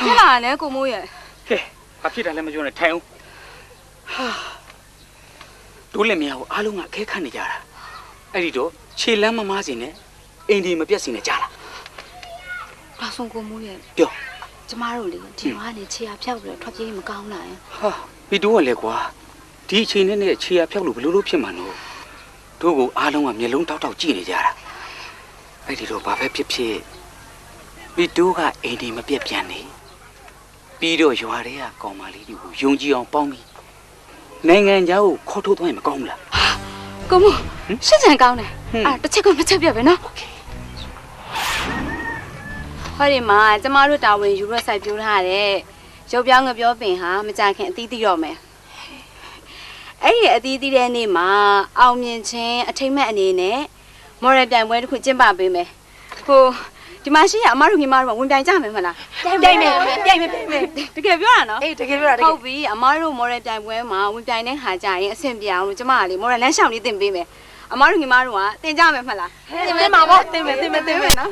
ဖြစ်လာလဲကိုမိုးရဲ့ဟဲ့ဘာဖြစ်တာလဲမပြောနဲ့ထိုင်အောင်ဟာတို့လည်းမရဘူးအားလုံးကအခဲခတ်နေကြတာအဲ့ဒီတော့ခြေလမ်းမမားစင်နဲ့အိမ်ဒီမပြတ်စင်နဲ့ကြားလားဒါဆိုကိုမိုးရဲ့ပြောကျမတို့လေဒီမှာနေခြေရဖြောက်ပြီးတော့ထွက်ပြေးမကောင်းလားဟာဒီတို့ကလည်းကွာဒီအချိန်နဲ့ခြေရဖြောက်လို့ဘယ်လိုဖြစ်မှာနော်တို့ကအားလုံးကမျက်လုံးတောက်တောက်ကြည့်နေကြတာအဲ့ဒီတော့ဘာပဲဖြစ်ဖြစ်ဒီတို့ကအိမ်ဒီမပြတ်ပြန်နေပြီးတော့ရွာတွေကကောင်မလေးတွေကိုယုံကြည်အောင်ပေါင်းပြီးနိုင်ငံခြားကိုခေါ်ထုတ်သွားရင်မကောင်းဘူးလားကိုမိုးရှင်းချင်ကောင်းတယ်တစ်ချက်ကနှစ်ချက်ပြပဲနော်ဟောဒီမှာကျမတို့တာဝန်ယူရဆိုင်ပြိုးထားတဲ့ရုပ်ပြောင်းငပြောပင်ဟာမကြခင်အသီးသီးတော့မယ်အဲ့ဒီအသီးသီးတဲ့နေ့မှာအောင်မြင်ခြင်းအထိတ်မဲ့အနေနဲ့မော်ရယ်ပြိုင်ပွဲတစ်ခုကျင်းပပေးမယ်ဟိုဒီမှာရှိရအမတို့ညီမတို့ဝင်ပြိုင်ကြမယ်မလားပြိုင်မယ်တကယ်ပြောတာနော်အေးတကယ်ပြောတာဟုတ်ပြီအမတို့မော်ရယ်ပြိုင်ပွဲမှာဝင်ပြိုင်တဲ့ခါကျရင်အဆင်ပြေအောင်လို့ကျမကလေမော်ရယ်လမ်းရှောင်လေးတင်ပေးမယ်အမတို့ညီမတို့ကတင်ကြမယ်မလားတင်ပါပေါ့တင်မယ်နော်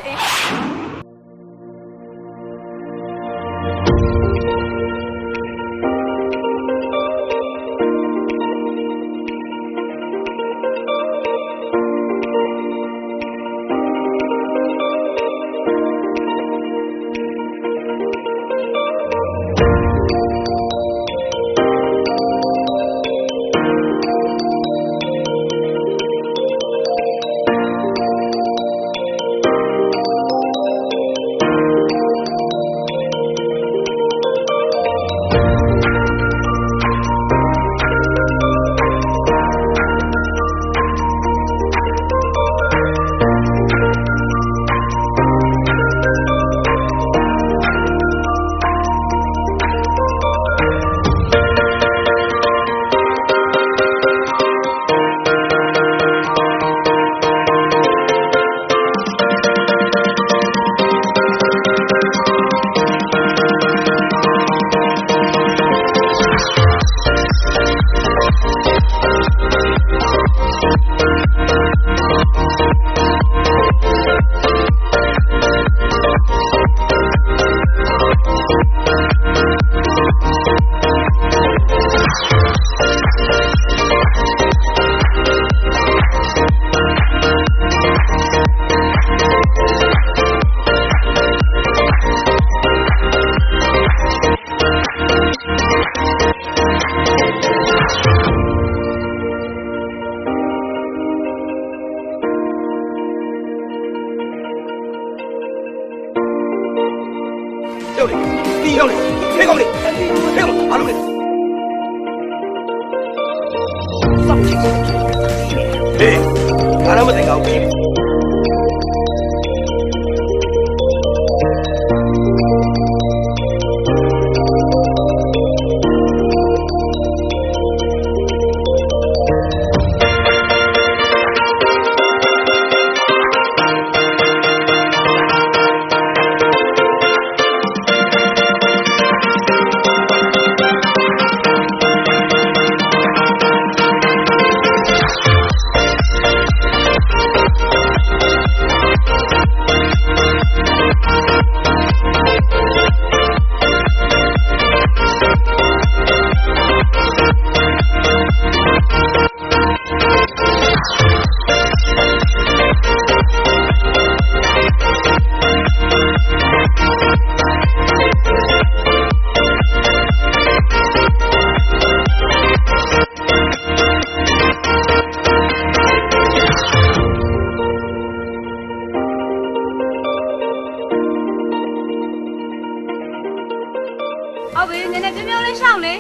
ဟုတ်ပြီနည်းနည်းပြုံးပြုံးလေးရှောင်းလေ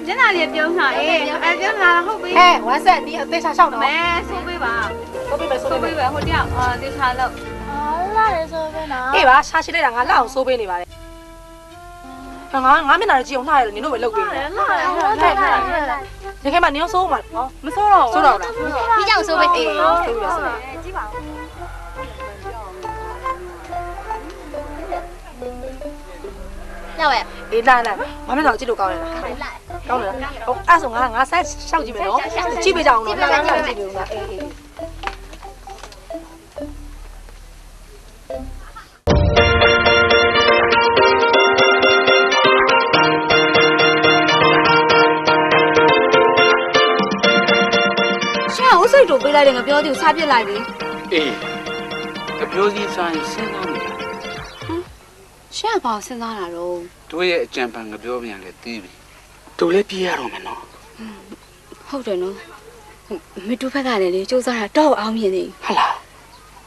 ညနေလေးပြုံးတာအေးပြုံးတာဟုတ်ပြီဟဲ့ဝမ်းဆက်ဒီအသေးချာရှောက်တော့မဲဆိုးပေးပါဆိုးပေးမယ်ဆိုးပေးမယ်ဟိုတယောက်သေချာလို့လာရဲဆိုးပေးနော်အေးပါရှာရှိလိုက်တာငါလှအောင်ဆိုးပေးနေပါတယ်ငါမျက်နှာကြည့်အောင်လှရတယ်နင်တို့ပဲလုပ်ပေးတယ်လှရခဲမှာနင်တို့ဆိုးမှာဟောမဆိုးတော့ဆိုးတော့လားဒီကြောက်ဆိုးပေးအေးဆိုးပြီးပါဆိုးကြည့်ပါဦးလောက်ရဲ့အေးလာငါမျက်နှာကြည့်လို့ကောင်းရလားကောင်းတယ်ဟုတ်အဲ့ဆိုငါဆက်ရှောက်ကြည့်မယ်နော်ကြည့်ပေးကြအောင်နော်လှမ်းကြည့်နေဦးလားအေး ပေးလိုက်တယ်ငါပြောသူစားပြစ်လိုက်ပြီ အေးအပြောစီဆိုင်စဉ်းစားနေတာ ရှင့်ကဘာစဉ်းစားတာတော့ တို့ရဲ့အကြံပံငပြောပြန်လဲသိပြီတို့လည်းပြေးရတော့မယ်နော် ဟုတ်တယ်နော်မတူဘက်ကလည်းလေစူးစမ်းတာတော့အောင်မြင်နေ ဟာလား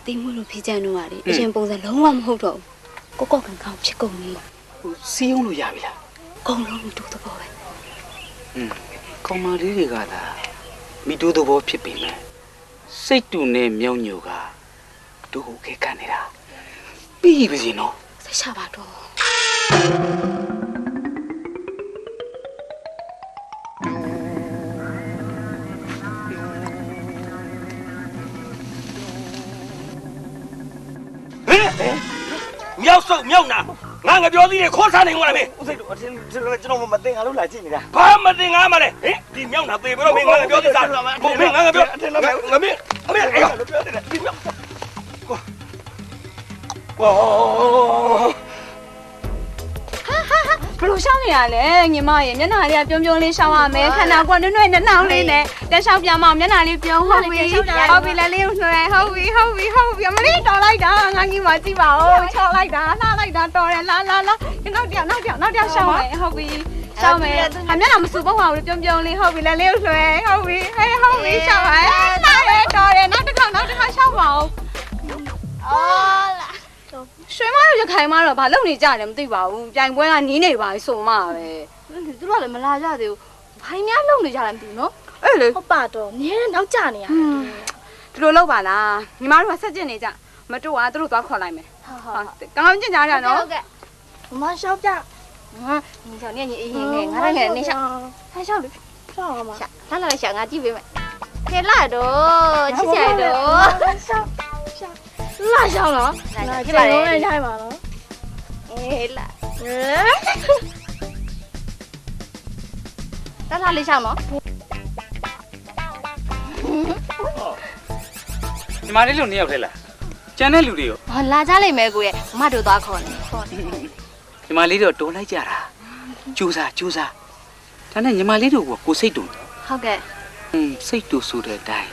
တီးမလို့ဖိကြံတော့ရတယ်အရင်ပုံစံလုံးဝမဟုတ်တော့ကိုကော့ကန်ကောင်းဖြစ်ကုန်ပြီ ဟိုစီးအောင်လို့ရပြီလား ကုန်လုံးမတူတော့ပဲ ကောင်မလေးတွေကသာမိတူသဘောဖြစ်ပေမဲ့စိတ်တူနဲ့မြောက်ညိုကတို့ကိုခဲခံနေတာပြီးပြီစီနော် စိတ်ချပါတော့ မြောက်စုပ်မြောက်နာငါငပြောသေးတယ်ခေါ်စားနိုင်မလားမင်း ဦးစိတ်တို့အထင်ကျွန်တော်မသိငါလို့လာကြည့်နေတာ ဘာမတင်ငါမလဲဟင်ဒီမြောက်နာသေးပြီးတော့မင်းငါငပြောသေးစားမင်းငါငပြောငါမင်းအေးဒီမြောက်ဝါ ဘလို့ရှောင်းနေရလဲညီမရဲ့မျက်နှာလေးကပြုံးပြုံးလေးရှောင်းရမယ်ခန္ဓာကိုယ်နွဲ့နှောင်းလေးနဲ့တက်ရှောင်းပြမမျက်နှာလေးပြုံးဟုတ်ပြီဟုတ်ပြီလက်လေးကိုနှွဲဟုတ်ပြီအမလေးတော်လိုက်တာငါကြီးမကြည့်ပါဦးချောက်လိုက်တာလှလိုက်တာတော်တယ်လာနောက်တစ်ယောက်ရှောင်းမယ်ဟုတ်ပြီရှောင်းမယ်အမျက်နှာမစူပုတ်ပါဘူးပြုံးပြုံးလေးဟုတ်ပြီလက်လေးကိုနှွဲဟုတ်ပြီရှောင်းမယ်လာတယ်တော်တယ်နောက်တစ်ခါရှောင်းပါဦးအော်လာရွှေမရခိုင်မတော့ဘာလုပ်နေကြတယ်မသိပါဘူးပြိုင်ပွဲကနီးနေပါဆိုမှပဲ သူတို့ကလည်းမလာကြသေးဘူး။ဘာများလုံနေကြလဲမသိဘူးနော် အဲ့လေ ။ဟုတ်ပါတော့။နည်းနောက်ကျနေရ ဒီလိုလုပ်ပါလားညီမတို့ကဆက်ကျင်နေကြမတူကသူတို့သွားခေါ်လိုက်မယ် ။ဟုတ် ဟာကောင်းကျင်ကြတာနော် ဟုတ်ကဲ့။မရှောက်ကြ။ဟာ你小念你一年ငါလည်းနေရှောက်။ရှောက်လေ။ရှောက်မှာ။လာလာရှောက်ငါကြည့်ပေးမယ်။ခဲလာတော့ချစ်ချင်တော့ရှောက်လာရှောက်နော်။လာကြည့်ပါလေ။ထိုင်ပါနော်။အေးလာလာလေးရှောက်နော် ဒီမလေးလူနှစ်ယောက်ထဲလားကျန်တဲ့လူတွေရော ။ဟာလာကြလိမ့်မယ်ကိုရဲ့မမတို့သွားခေါ်နေ။ခေါ်နေ ဒီမလေးတော့တိုးလိုက်ကြတာကြိုးစားဒါနဲ့ညီမလေးတို့ကကိုစိတ်တူ ။ဟုတ်ကဲ့ စိတ်တူဆိုတဲ့အတိုင်း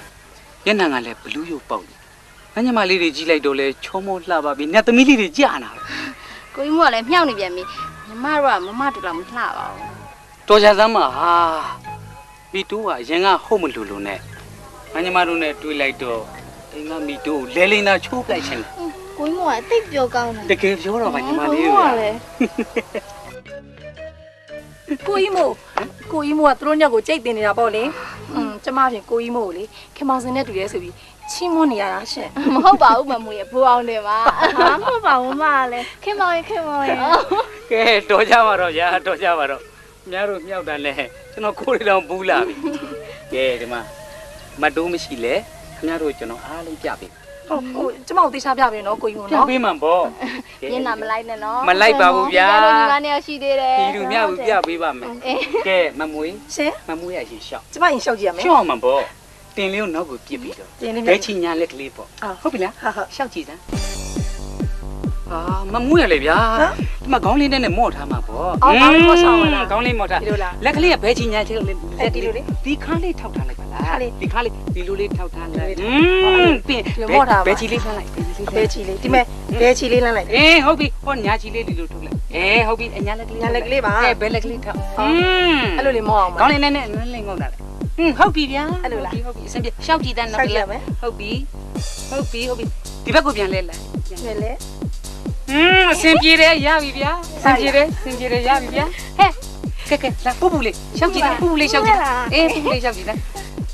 မျက်နှာကလည်းဘလူးရုပ်ပေါက်နေငါညီမလေးတွေကြီးလိုက်တော့လဲချောမောလှပါပြီညသမီးလေးတွေကြာနာ ။ကိုကြီးမို့ကလည်းမြောက်နေပြန်ပြီ။ညီမတို့ကမမတို့လောက်မလှပါဘူး။ တော်ကြစမ်းမဟာမိတူကအရင်ကဟုတ်မလို့လို့နဲ့ငါညီမတို့နဲ့တွေ့လိုက်တော့အိမ်ကမိတူလဲလိမ့်တာချိုးပလိုက်ချင်း ကိုကြီးမို့ကတိတ်ပြောကောင်းတယ် တကယ်ပြောတော့ပါညီမလေးတို့ ကိုကြီးမို့ကသူတို့ညက်ကိုကြိတ်တင်နေတာပေါ့လေကျမဖြင့်ကိုကြီးမို့ကိုလေခင်မောင်စင်နဲ့တူရဲဆိုပြီးချီးမွမ်းနေရတာရှင် မဟုတ်ပါဘူးမမွေရဖိုးအောင်တယ်ပါဟာမဟုတ်ပါဘူးမလည်းခင်မောင်ရေ ကဲတော်ကြပါတော့ညာတော်ကြပါတော့မြားတို့မြောက်တာနဲ့ကျွန်တော်ခိုးရတော့ဘူးလာပြီကဲဒီမှာမတ်တိုးမရှိလဲခင်ဗျားတို့ကျွန်တော်အားလုံးပြပေး ဟုတ်ကိုကျမတို့တေချာပြပေးနော်ကိုကြီးမို့ ပြ နော် ပေးမှပေါ့ မျက်နှာမလိုက်နဲ့နော် မလိုက်ပါဘူးဗျာ တို့ညီမနဲ့ရှိသေးတယ် ဒီလူမြောက်ပြပေးပါမယ်ကဲမမွေး ရှင် မမွေးရရှင်ရှောက် ကျမရင်ရှောက်ကြည့်ရမယ် ရှောက်မှာပေါ့တင်လေးကိုနောက်ကိုပြစ်ပြီးတော့ တင်လေး ဘဲချီညာလက်ကလေးပေါ့ဟုတ်ပြီလား ဟုတ် ရှောက်ကြည့်စမ်းအာမမွေးရလေဗျာဒီမှာခေါင်းလေးနဲ့မော့ထားမှာပေါ့ခေါင်းလေးမော့ထား ဒီလိုလား လက်ကလေးကဘဲချီညာလေးဒီခါလေးထောက်ထားလိုက်ပါလားဒီခါလေးဒီလိုလေးထောက်ထားလိုက်ပြင်ဘဲချီလေးထားလိုက် ဘဲချီလေးဒီမဲ့ဘဲချီလေးလမ်းလိုက် ဟုတ်ပြီဟောညာချီလေးဒီလိုထုတ်လိုက်ဟုတ်ပြီအညာလက်ကလေး ညာလက်ကလေးပါ ဘဲလက်ကလေးထောက် အဲ့လိုလေးမောအောင်ပါ ခေါင်းလေးနဲ့လိမ့်ငုံတာလေဟုတ်ပြီဗျာ အဲ့လိုလား ဟုတ်ပြီအစင်ပြရှောက်ကြည့်တဲ့နောက် ရှောက်ကြည့်ရမယ် ဟုတ်ပြီဒီဘက်ကိုပြန်လဲလာ လေလေ အစင်ပြေတယ်ရပြီဗျာအစင်ပြေတယ်ရပြီဗျာဟဲ့ကဲလာပူပူလေးရှောက်ကြည့်တာပူပူလေးရှောက်ကြည့်ပူပူလေးရှောက်ကြည့်တာ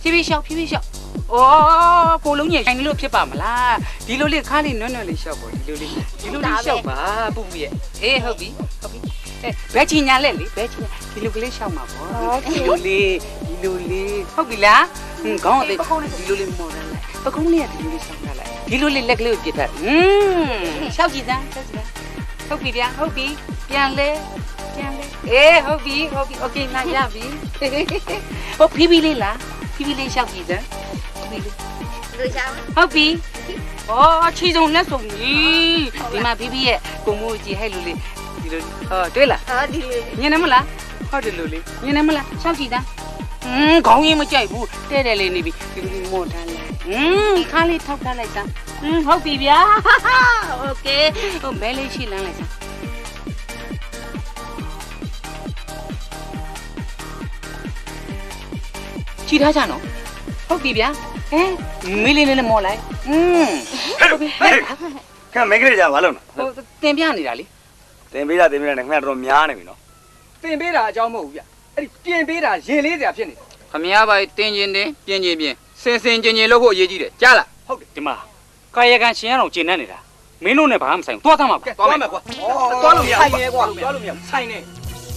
ဖြည်းဖြည်းရှောက်အော်ကိုလုံးကြီးခိုင်လို့ဖြစ်ပါမလားဒီလိုလေးခါလေးနွန်းလေးရှောက်ပေါ့ဒီလိုလေးရှောက်ပါပူပူရဲ့ဟုတ်ပြီဘဲချီညာလက်လေဘဲချီဒီလိုကလေးရှောက်မှာပေါ့ဒီလိုလေးဟုတ်ပြီလားခေါင်းအသေးဒီလိုလေးမော်ထားလိုက်ပကုံးလေးကဒီလိုလေးရှောက်ထားလိုက်ဒီလိုလေးလက်ကလေးကိုပြစ်ထားရှောက်ကြည့်စမ်းဟုတ်ပြီဗျာဟုတ်ပြီပြန်လဲဟုတ်ပြီโอเคနားရပြီဟိုဖီးလေးလားဖီးလေးရှောက်ကြည့်စမ်းဟုတ်ပြီ လူချောင်း ဟုတ်ပြီအော်ချီစုံလက်စုံကြီးဒီမှာဖီးရဲ့ကိုမိုးကြီးဟဲ့လူလေးဒီလိုတွေ့လား ဟာဒီလေး ညနေမလားဟုတ်တယ်လူလေးညနေမလားရှောက်ကြည့်တာခေါင်းရင်းမကြိုက်ဘူးတဲ့တယ်လေးနေပြီဒီလိုမော်ထားလိုက် ခါလေးထောက်ထားလိုက်စမ်းဟုတ်ပြီဗျာโอเคဟိုမဲလေးရှိလန်းလိုက်စမ်းကြည့်ထားကြနော်ဟုတ်ပြီဗျာမေးလေးနဲ့မော်လိုက်ခင်ဗျမင်းကလေးကြာဘာလုပ်လဲ ဟိုတင်ပြနေတာလေ တင်ပေးတာနဲ့ခင်ဗျတော်များနေပြီနော် တင်ပေးတာအကြောင်းမဟုတ်ဘူးဗျအဲ့ဒီပြင်ပေးတာရင်လေးစရာဖြစ်နေခမည်းပါတင်ကျင်တင်ပြင်ကျင်ပြင်စင်စင်ကျင်ကျင်လို့ဖို့အရေးကြီးတယ်ကြားလားဟုတ်တယ်ဒီမှာကာယကံရှင်ရအောင်ကျင်နေနေတာမင်းတို့နဲ့ဘာမှမဆိုင်ဘူးသွားသားမှာသွားမယ်ကွာသွားလို့မရဆိုင်နေကွာသွားလို့မရဆိုင်နေ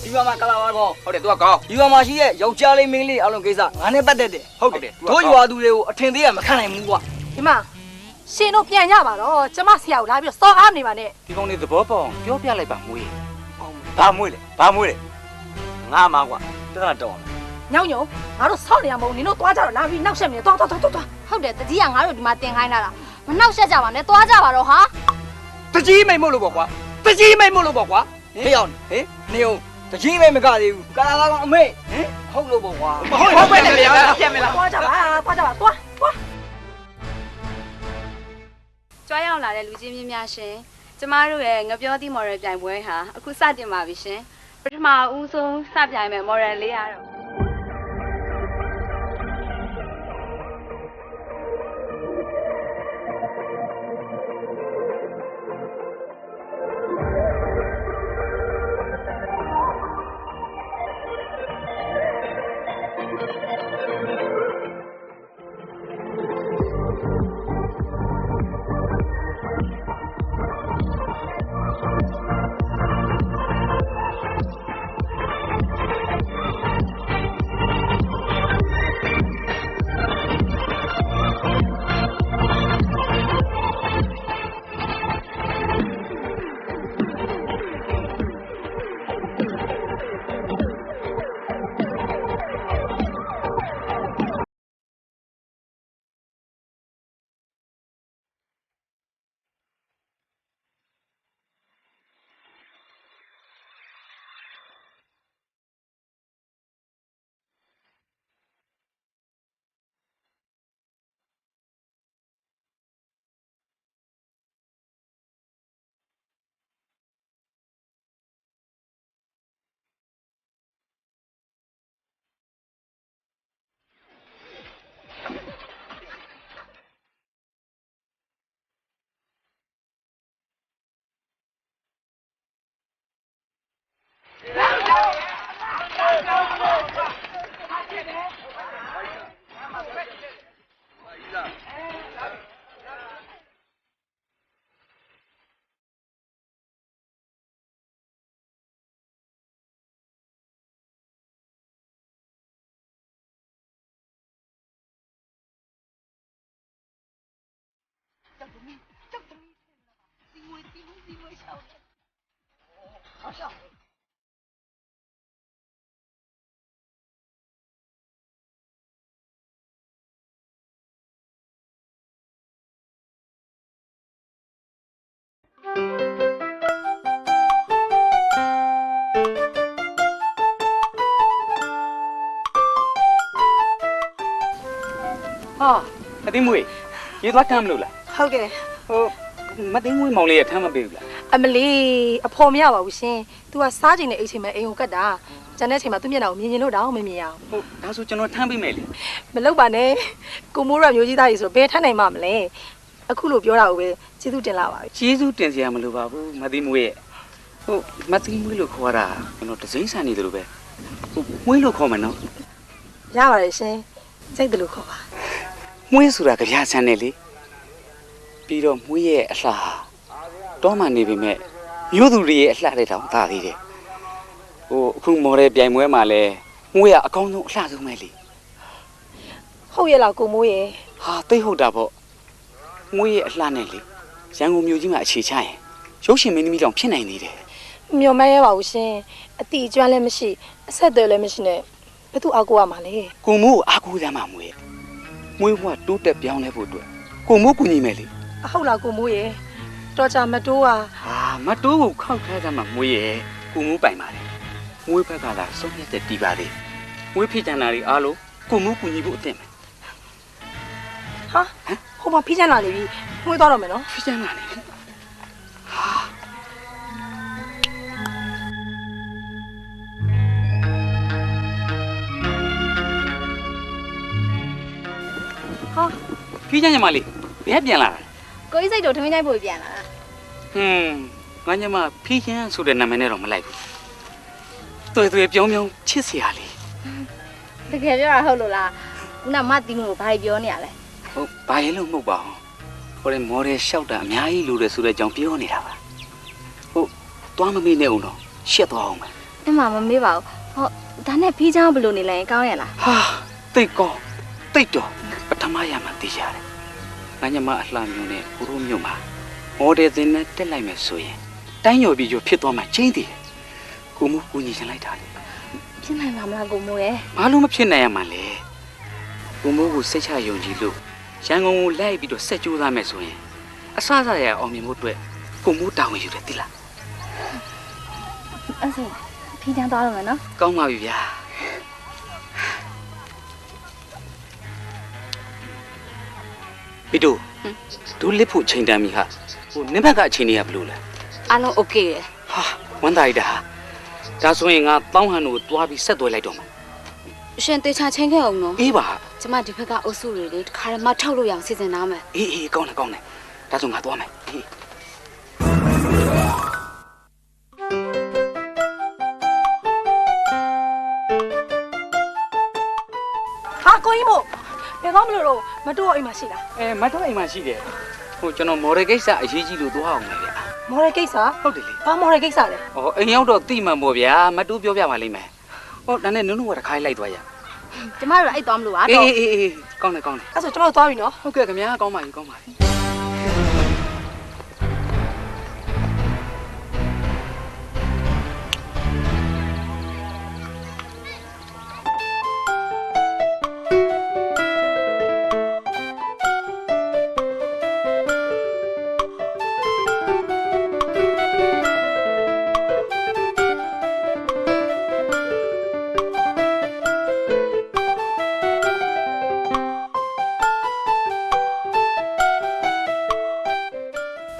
ဒီမှာကလာပါကောဟုတ်တယ်သူကကောဒီမှာရှိတဲ့ယောက်ျားလေးမင်းလေးအလုံးကိစ္စငါနဲ့ပတ်သက်တယ်ဟုတ်တယ်တို့ရွာသူတွေကိုအထင်သေးရမခံနိုင်ဘူးကွာဒီမှာရှင်တို့ပြန်ကြပါတော့ကျမဆရာကိုလာပြီးစော်အားနေပါနဲ့ဒီကောင်လေးသဘောပေါက်အောင်ပြောပြလိုက်ပါမွေးဘာမွေးလဲငါမှာကွာတက်တော့ညောင်ညုံငါတို့ဆောက်နေရမဟုတ်နင်တို့သွားကြတော့လာပြီးနောက်ဆက်မြင်သွားဟုတ်တယ်တကြီးကငါတို့ဒီမှာတင်ခိုင်းလာတာမနှောက်ရှက်ကြပါနဲ့သွားကြပါတော့ဟာတကြီးမိတ်မို့လို့ပေါ့ကွာတကြီးမိတ်မို့လို့ပေါ့ကွာဟေးအောင်ဟေးနေအောင်တကြီးမိတ်မကသေးဘူးကာလာကောင်အမေဟုတ်လို့ပေါ့ကွာဟုတ်ပဲလေဗျာပြန်မလားသွားကြပါသွားကြွားရောက်လာတဲ့လူချင်းမြများရှင်ကျမတို့ရဲ့ငပြောသည့် model ပြိုင်ပွဲဟာအခုစတင်ပါပြီရှင်ပထမဦးဆုံးစပြိုင်မယ် model လေးရတော့မသိမွေရေသွားထမ်းမလို့လားဟုတ်ကဲ့ဟိုမသိမွေမောင်လေးရထမ်းမပေးဘူးလားအမလီအဖော်မရပါဘူးရှင် तू ကစားချိန်နဲ့အိတ်ချိန်မဲ့အိမ်ကိုကတ်တာကျန်တဲ့ချိန်မှာသူ့မျက်နှာကိုမြင်လို့တောင်မမြင်ရအောင်ဟုတ်ဒါဆိုကျွန်တော်ထမ်းပေးမယ်လေမလုပ်ပါနဲ့ကိုမိုးရမျိုးကြီးသားကြီးဆိုဘယ်ထမ်းနိုင်မှမလဲအခုလို့ပြောတာကိုပဲကျေးဇူးတင်လာပါပြီကျေးဇူးတင်စရာမလိုပါဘူးမသိမွေရဲ့ဟိုမသိမွေလို့ခေါ်တာကျွန်တော်ဒစိမ့်ဆန်နေတယ်လို့ပဲဟိုမွေးလို့ခေါ်မယ်နော်ရပါတယ်ရှင်စိတ်တယ်လို့ခေါ်ပါမွေးဆိုတာကြပြဆန်းနေလေပြီးတော့မွေးရဲ့အလှတော့မှနေပေမဲ့မြို့သူတွေရဲ့အလှတဲ့တောင်သာသေးတယ်ဟိုအခုမော်ဒယ်ပြိုင်ပွဲမှာလဲမွေးကအကောင်းဆုံးအလှဆုံးပဲလေဟုတ်ရဲ့လားကိုမိုးရဲ့ဟာသိဟုတ်တာပေါ့မွေးရဲ့အလှနဲ့လေရန်ကုန်မြို့ကြီးမှာအခြေချရင်ရုပ်ရှင်မင်းသမီးတောင်ဖြစ်နိုင်နေတယ်မျော်မှန်းရပါဘူးရှင်အတီအကျွမ်းလည်းမရှိအဆက်အသွယ်လည်းမရှိနဲ့ဘယ်သူအားကိုးရမှာလဲကိုမိုးကိုအားကိုးစမ်းပါမွေးမွေးဘွားတိုးတက်ပြောင်းလဲဖို့အတွက်ကိုမိုးကူညီမယ်လေဟုတ်လားကိုမိုးရဲ့တော်ကြမတိုးဟာမတိုးကိုခောက်ထားစမ်းမှာမွေးရဲ့ကိုမိုးပိုင်ပါလေမွေးဘက်ကသာဆုံးဖြတ်တဲ့တီးပါလေမွေးဖြစ်ကြတာတွေအားလုံးကိုမိုးကူညီဖို့အသင့်ပဲ ဟာဟိုမှာဖိချမ်းလာနေပြီမှွေးသွားတော့မယ်နော် ဖိချမ်းလာနေဟာ ဟာ ဖိချမ်းညီမလေးဘယ်ပြန်လာတာ ကိုကြီးစိတ်တို့ထမင်းကြိုက်ဖို့ပြန်လာတာ ငါညီမဖိချမ်းဆိုတဲ့နာမည်နဲ့တော့မလိုက်ဘူးတွေ့ပြောင်းပြောင်းချစ်စရာလေး တကယ်ပြောတာဟုတ်လို့လားခုနမတီးမို့ဘာပြောနေရလဲ ဟုတ်ဘာရင်လို့မဟုတ်ပါဘူးဟိုလေမော်ဒယ်လျှောက်တာအများကြီးလိုတယ်ဆိုတဲ့အကြောင်းပြောနေတာပါဟုတ်သွားမမေ့နဲ့ဦးတော့ရှက်သွားအောင်မယ် အမမမေးပါဘူးဟောဒါနဲ့ဖီးချောင်းဘယ်လိုနေလဲကောင်းရလား ဟာတိတ်ကောတိတ်တော့ပထမရမှသိရတယ်ငါညီမအလှမျိုးနဲ့ကိုရိုးမျိုးမှာမော်ဒယ်သင်နဲ့တက်လိုက်မယ်ဆိုရင်တိုင်းရော်ပြီးဖြစ်သွားမှချင်းတည်ကိုမှုကိုညီချင်လိုက်တာလေ ဖြစ်နိုင်ပါမလားကိုမိုးရဲ့ ဘာလို့မဖြစ်နိုင်ရမှာလဲကိုမိုးကိုစိတ်ချယုံကြည်လို့ရန်ကုန်ကိုလိုက်ပြီးတော့ဆက်ကြိုးစားမယ်ဆိုရင်အဆအဆရအောင်မြင်ဖို့အတွက်ကိုမိုးတာဝန်ယူတယ်သိလား အဲ့ဆိုဖီးချောင်းသွားတော့မယ်နော် ကောင်းပါပြီဗျာဘီတို့တို့လစ်ဖို့ချိန်တန်ပြီဟာဟိုနင်းဘက်ကအချိန်တွေကဘယ်လိုလဲ အားလုံးโอเคရယ် ဟာဝမ်းသာရတာဒါဆိုရင်ငါတောင်းဟန်ကိုတွားပြီးဆက်သွဲလိုက်တော့မှာ ရှင်တေချာချင်းခဲ့အောင်နော် အေးပါ ကျမဒီဘက်ကအုပ်စုတွေလေတခါတည်းမှထုတ်လို့ရအောင်စီစဉ်သားမယ် အေးကောင်းတယ်ဒါဆိုငါသွားမယ်အေး ဟာကိုကြီးမို့ဘယ်တော့မလို့တော့မတော်အိမ်မှာရှိလား မတော်အိမ်မှာရှိတယ်ဟိုကျွန်တော်မော်ဒယ်ကိစ္စအရေးကြီးလို့သွားအောင်လေဗျာ မော်ရယ်ကိစ္စ ဟုတ်တယ်လေ ဘာမော်ရယ်ကိစ္စလဲ ဟောအိမ်ရောက်တော့တိမှန်ပေါ့ဗျာမတူးပြောပြပါလိမ့်မယ်ဟောဒါနဲ့နုံနုံကတစ်ခါလိုက်သွားရ ကျမတို့အဲ့သွားမလို့ပါတော့ အေးကောင်းတယ် အဲ့ဆိုကျွန်တော်သွားပြီနော် ဟုတ်ကဲ့ခင်ဗျာကောင်းပါပြီ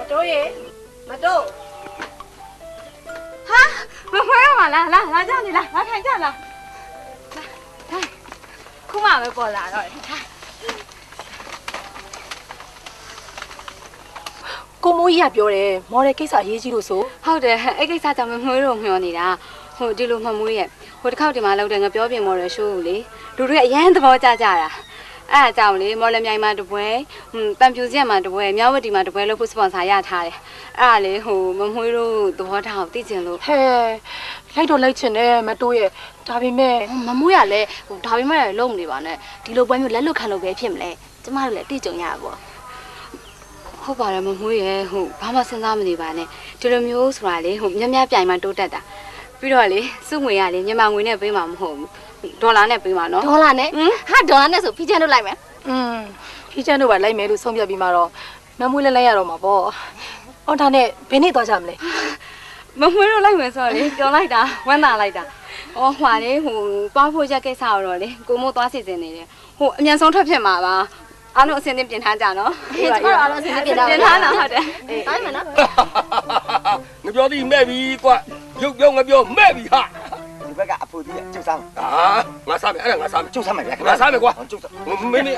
မတော်ရေမတော် မဖွဲရပါလားလာကြနေလားလာထိုင်ကြလားခုမှပဲပေါ်လာတော့ ကိုမိုးကြီးကပြောတယ်မော်ရယ်ကိစ္စအရေးကြီးလို့ဆို ဟုတ်တယ်အဲ့ကိစ္စကြောင့်မွေးတော့မျောနေတာဟိုဒီလိုမမွေးရဲ့ဟိုတစ်ခေါက်ဒီမှာလောက်တယ်ငါပြောပြင်မော်ရယ်ရှိုးကိုလေလူတွေအရန်သဘောကျကြတာအဲ့အကြောင်းလေမော်လမြိုင်မှာတပွဲပန်ပြူစီမှာတပွဲမြောက်ဝတီမှာတပွဲလို့ဖို့စပွန်ဆာရထားတယ်အဲ့ဒါလေဟိုမမွေးတို့သဘောထားကိုသိချင်လို့ ဟဲလိုက်တော့လိုက်ချင်တယ်မတော်ရဲ့ဒါပေမဲ့ မမိုးရလဲဟိုဒါပေမဲ့လုံးမနေပါနဲ့ဒီလိုပွဲမျိုးလက်လွတ်ခံလို့ပဲဖြစ်မလဲကျမတို့လည်းတိကျုံရပါပေါ့ ဟုတ်ပါတယ်မမွေးရဲ့ဟိုဘာမှစဉ်းစားမနေပါနဲ့ဒီလိုမျိုးဆိုတာလေဟိုမြပြိုင်မှတိုးတက်တာပြီးတော့လေစုငွေရလေမြန်မာငွေနဲ့ပေးမှာမဟုတ်ဘူးဒေါ်လာနဲ့ပေးမှာနော် ဒေါ်လာနဲ့ဟာဒေါ်လာနဲ့ဆိုဖီးချမ်းတို့လိုက်မယ် ဖီးချမ်းတို့ကလိုက်မယ်လို့ဆုံးဖြတ်ပြီးမှတော့မမွေးလည်းလိုက်ရတော့မှာပေါ့အော်ဒါနဲ့ဘယ်နေ့သွားကြမလဲ မမွေးတော့လိုက်မယ်ဆိုတော့လေပြောလိုက်တာဝမ်းသာလိုက်တာအော်ဟွာလေဟိုသွားဖို့ချက်ကိစ္စတော့လေကိုမို့သွားစီစဉ်နေတယ်ဟိုအမြန်ဆုံးထွက်ဖြစ်မှာပါအားလုံးအစင်းသင်းပြင်ထားကြနော် ကျမတို့အားလုံးအစီအစဉ်ပြင်ထား ပြင်ထားတာဟုတ်တယ် တိုင်းမယ်နော် ငါပြောသည်မဲ့ပြီကွာရုပ်ပြောငါပြောမဲ့ပြီဟာ ဒီဘက်ကအဖိုးကြီးကကျုပ်စားမယ် အာငါစားမယ်အဲ့ဒါငါစားမယ် ကျုပ်စားမယ်ဗျာ ငါစားမယ်ကွာ ကျုပ်စား မင်း ဟဲ့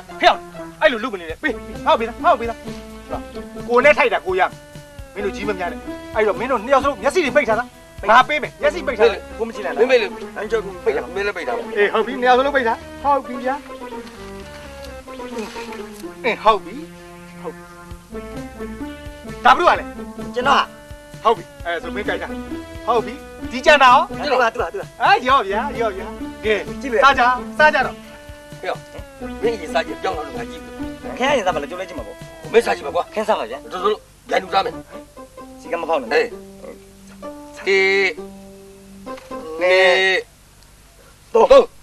အဲ့လိုလုပ်မနေနဲ့ပေးဟောက်ပေးလားဟောက်ပေးလားကိုနဲ့ထိုက်တာကိုရမင်းတို့ကြီးမများနဲ့အဲ့တော့မင်းတို့နှစ်ယောက်စလုံးမျက်စိတွေပိတ်ထားလားငါပေးမယ်မျက်စိပိတ်ထားကိုမကြည့်နဲ့ မင်းမင်းလေးအန်ကျော်ပိတ်တာမင်းလည်းပိတ်တာ အေးဟုတ်ပြီနှစ်ယောက်စလုံးပိတ်ထားဟောက်ပြီဗျာအေးဟုတ်ပြီဟုတ်ဒါဘလို့ကလဲ ကျွန်တော် ဟုတ်ပြီအဲ့ဆိုမင်းကြိုက်တာဟုတ်ပြီဒီကြံတာရော ကျွန်တော်ကသူက အဲ့ရောဗျာကဲစားကြတော့ ဟဲ့မင်းကြီးစားကြပြောင်းလာလို့ငါကြည့် ခင်ဗျားရင်စားပါလားကျုပ်လည်းကြည့်မှာပေါ့ မင်းစားကြည့်ပါကွာ ခင်းစားပါဗျာ တို့တို့ရိုင်းလူစားမယ် စီကမဖောက်နဲ့ ဟေးကေနေတော့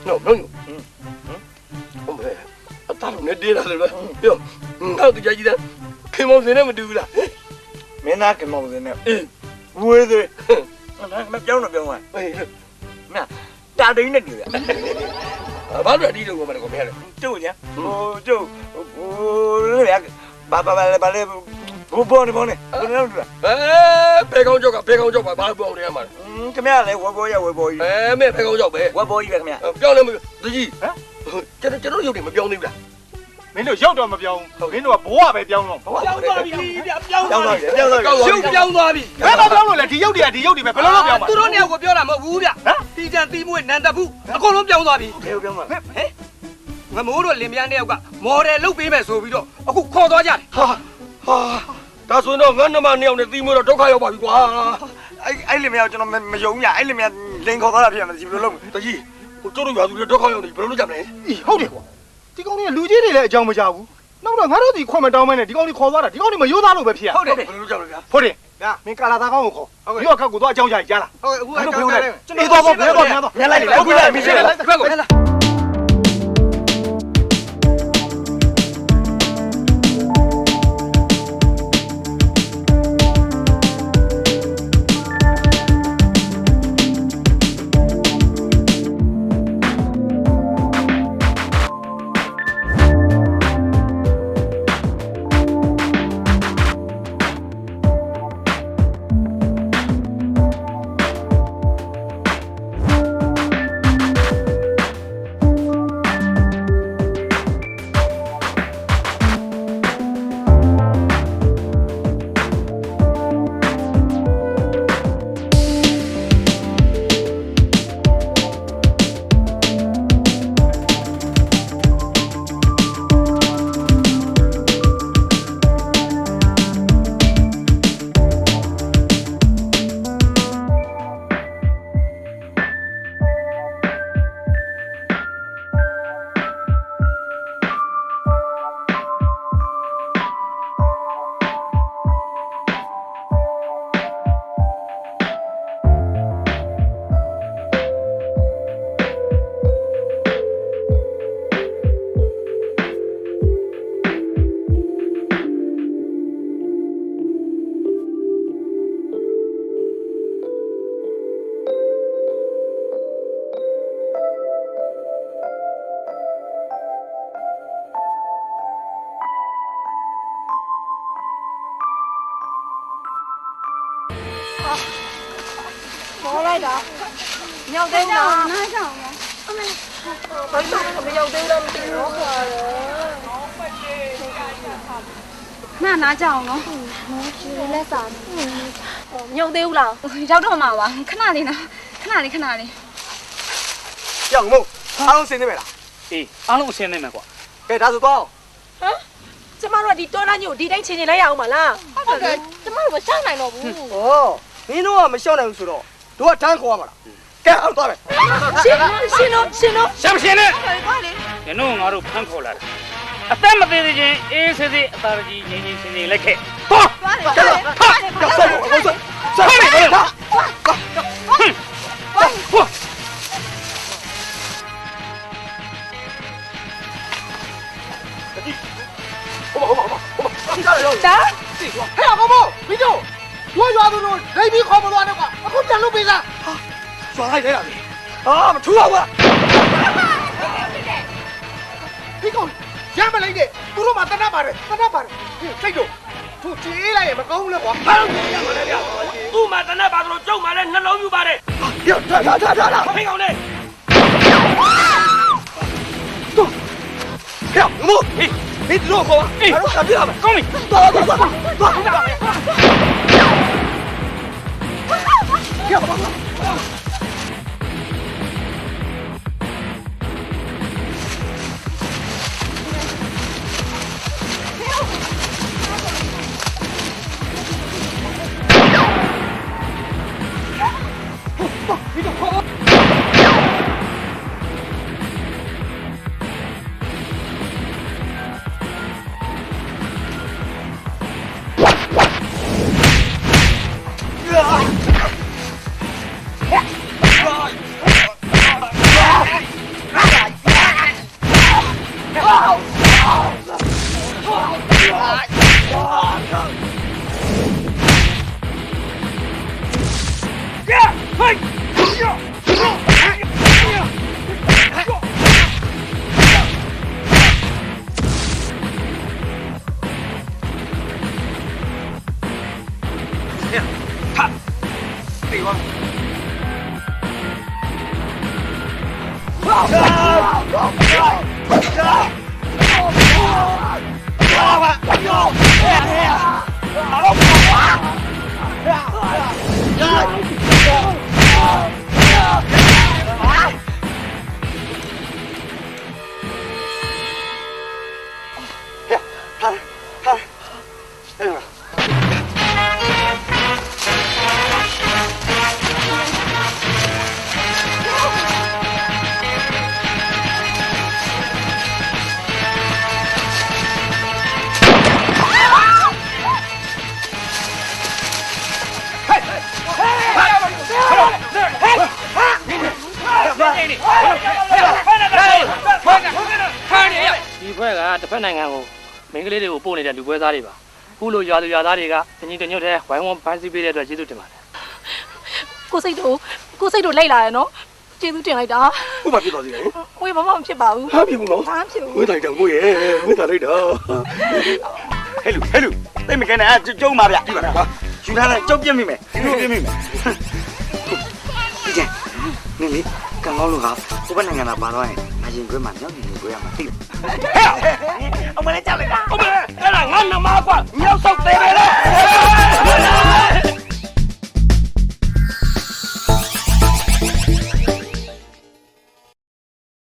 no hombre အတားနဲ့ဒေးလာတယ်ဗျပြောငါတို့ကြည့်တယ်ခင်မောင်စင်းနဲ့မတူဘူးလား မင်းသားကမောင်စင်းနဲ့ အေး ဝေးသေး မပြောင်းတော့ပြောင်းသွားဟေးမတာတိန်နဲ့နေရဘာလို့အဒီလိုကိုမလဲကိုမရလဲကျုပ်ညာဟိုကျုပ်ဟိုလေဘာဘောနေဘယ်ကောင်ကြောက်ကဘာဘောနေရမှာခင်ဗျားလည်းဝဘောရဝဘောကြီးမဲဘယ်ကောင်ကြောက်ပဲဝဘောကြီးပဲခင်ဗျာပြောင်းလဲမတကြီးဟမ်ကျွန်တော်ရုပ်တွေမပြောင်းသေးဘူးလားမင်းတို့ရောက်တော့မပြောင်းဘူးမင်းတို့ကဘဝပဲပြောင်းတော့ပြောင်းသွားပြီပြောင်းသွားပြီရုပ်ပြောင်းသွားပြီဘယ်မှာပြောင်းလို့လဲဒီရုပ်တွေကဒီရုပ်တွေပဲဘယ်လိုလုပ်ပြောင်းမှာသူတို့နှစ်ယောက်ကိုပြောတာမဟုတ်ဘူးဗျဟမ်တီချန်တီမွေးနန်တက်ဘူးအကုန်လုံးပြောင်းသွားပြီဘယ်ပြောင်းမှာဟဲ့ငမိုးတို့လင်မယားနှစ်ယောက်ကမော်ဒယ်လုပ်ပေးမယ်ဆိုပြီးတော့အခုခေါ်သွားကြတယ်ဟာဒါဆိုတော့ငါနှမနှစ်ယောက်နဲ့တီမွေးတော့ဒုက္ခရောက်ပါပြီကွာအဲ့လင်မယားကျွန်တော်မယုံညာအဲ့လင်မယားလင်ခေါ်သွားတာဖြစ်မှာဒီဘယ်လိုလုပ်တကြီးဟိုကျုပ်တို့ရွာသူတွေဒုက္ခရောက်နေဘယ်လိုလုပ်ကြမလဲဟုတ်တယ်ကွာဒီကောင်ကြီးလူကြီးတွေလည်းအကြောင်းမကြဘူးနောက်တော့ငါတို့ဒီခွင့်မတောင်းမနဲ့ဒီကောင်ကြီးခေါ်သွားတာဒီကောင်ကြီးမရိုးသားလို့ပဲဖြစ်ရဟုတ်တယ်ဘယ်လိုလုပ်ကြမလဲဗျာဟုတ်တယ်မင်းကာလာသားကောင်းကိုခေါ်ဒီတော့ခက်ကိုသွားအကြောင်းကြားကြားလားဟုတ်အခုအကြောင်းကြားတယ်ကျွန်တော်တော့ဘယ်တော့များတော့ညလိုက်လေအခုလည်းမင်းရှင်းလိုက်ဒီဘက်ကိုမောလိုက်တာညောက်သေးလားနားကြောင်ရောအမေဘာလို့မရောက်သေးလားမသိဘူးကွာနားကြောင်နော်ဒီလက်စာညောက်သေးဘူးလားရောက်တော့မှာပါခဏလေးနော်ခဏလေးကြောက်မို့အားလုံးစင်နေမယ်လားအေးအားလုံးအစင်းနေမယ်ကွာကဲဒါဆိုတော့ဟမ်ကျမတို့ကဒီတောနာညို့ဒီတိုင်းချင်းလိုက်ရအောင်မလားဟုတ်တယ်ကျမတို့မရှောက်နိုင်တော့ဘူးဩမင်းတို့ကမလျှောက်နိုင်ဘူးဆိုတော့တို့ကတန်းခေါ်ရမှာလားကဲအောင်သွားမယ်ရှင်တော့ရှမ်းရှင်နဲ့ကျွန်တော်ငါတို့ဖမ်းခေါ်လာတာအသက်မသေးသေးချင်းအေးဆေးဆေးအသာကြီးငြိမ်စင်လိုက်ခဲ့သွားကျတော့ဟာဆောက်မယ်ဟာတာဟဲ့ကောင်မို့မင်းတို့ရွာသူတို့လိမ့်ပြီးခေါ်မသွားနဲ့ကွာအခုပြန်လုပ်ပေးလားသွားလိုက်လဲလားမထူတော့ဘူးဒီကောင်ရမလိုက်တဲ့သူတို့မှတနတ်ပါတယ်စိတ်တို့သူကြေးလိုက်ရင်မကောင်းဘူးလေကွာဘာလို့ကြေးရမလဲဗျာသူ့မှာတနတ်ပါဆိုတော့ကျုပ်မှလည်းနှလုံးယူပါတယ်ထားဖိကောင်လေးတို့ဟဲ့မို့ဟေးတို့ခေါ်ပါဘာလို့ကပ်ပြရမလဲကောင်းပြီသွား ကွာ ဒီဘက်ကတစ်ဖက်နိုင်ငံကိုမင်းကလေးတွေကိုပို့နေတဲ့လူပွဲသားတွေပါခုလိုရွာသူရွာသားတွေကတညီတညွတ်တဲ့ဝိုင်းဝန်းဖန်ဆီးပေးတဲ့အတွက်ကျေးဇူးတင်ပါတယ် ကိုစိတ်တို့လိုက်လာရနော်ကျေးဇူးတင်လိုက်တာ ဘုဘာဖြစ်သွားစီလဲ ဝေးဘာမှမဖြစ်ပါဘူး ဟာဖြစ်ဘူးနော် ဘာမှဖြစ်ဘူး ဝေးတိုင်းတော့ကိုရဲ့ဝေးတာလိုက်တော့ဟဲ့လူသိမကနဲ့ကျုံပါဗျဒီပါကွာယူထားလိုက်ကျုပ်ပြစ်မိမယ်ပြစ်မိမယ်ဒီကျနေလေကံကောင်းလို့ကဟိုဘက်နိုင်ငံသားပါတော့ရင်ငါရင်ခွဲမှာမြောက်ရင်ခွဲရမှာသိအမလေးကြောက်လိုက်တာအမလေးအဲ့ဒါငါနမကွာမြောက်ဆောက်သေးတယ်လေ